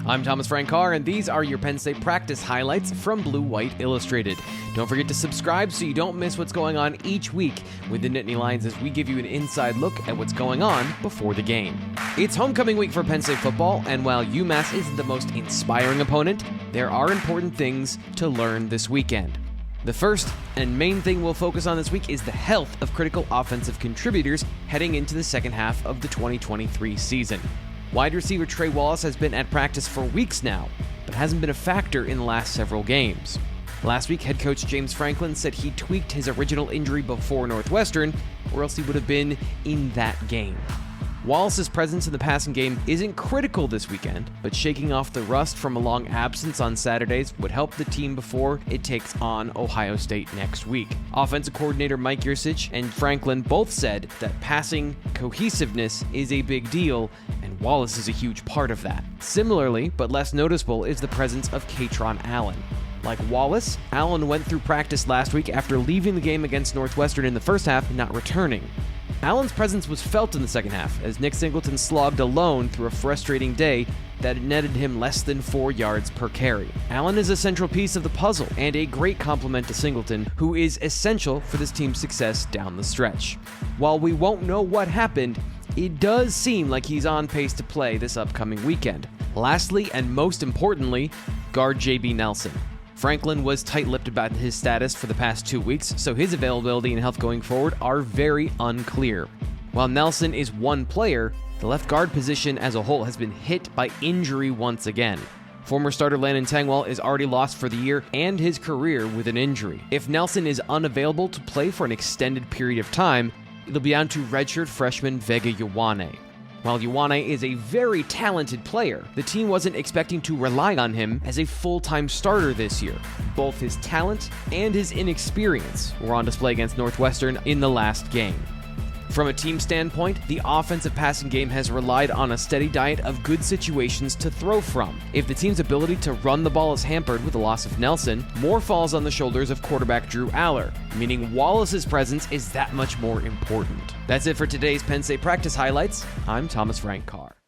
I'm Thomas Frank Carr, and these are your Penn State practice highlights from Blue White Illustrated. Don't forget to subscribe so you don't miss what's going on each week with the Nittany Lions as we give you an inside look at what's going on before the game. It's homecoming week for Penn State football, and while UMass isn't the most inspiring opponent, there are important things to learn this weekend. The first and main thing we'll focus on this week is the health of critical offensive contributors heading into the second half of the 2023 season. Wide receiver Trey Wallace has been at practice for weeks now, but hasn't been a factor in the last several games. Last week, head coach James Franklin said he tweaked his original injury before Northwestern, or else he would have been in that game. Wallace's presence in the passing game isn't critical this weekend, but shaking off the rust from a long absence on Saturdays would help the team before it takes on Ohio State next week. Offensive coordinator Mike Yurcich and Franklin both said that passing cohesiveness is a big deal, and Wallace is a huge part of that. Similarly, but less noticeable, is the presence of Katron Allen. Like Wallace, Allen went through practice last week after leaving the game against Northwestern in the first half and not returning. Allen's presence was felt in the second half as Nick Singleton slogged alone through a frustrating day that netted him less than 4 yards per carry. Allen is a central piece of the puzzle and a great complement to Singleton, who is essential for this team's success down the stretch. While we won't know what happened, it does seem like he's on pace to play this upcoming weekend. Lastly, and most importantly, guard J.B. Nelson. Franklin was tight-lipped about his status for the past 2 weeks, so his availability and health going forward are very unclear. While Nelson is one player, the left guard position as a whole has been hit by injury once again. Former starter Landon Tengwall is already lost for the year and his career with an injury. If Nelson is unavailable to play for an extended period of time, it'll be down to redshirt freshman Vega Ioane. While Ioane is a very talented player, the team wasn't expecting to rely on him as a full-time starter this year. Both his talent and his inexperience were on display against Northwestern in the last game. From a team standpoint, the offensive passing game has relied on a steady diet of good situations to throw from. If the team's ability to run the ball is hampered with the loss of Nelson, more falls on the shoulders of quarterback Drew Aller, meaning Wallace's presence is that much more important. That's it for today's Penn State practice highlights. I'm Thomas Frank Carr.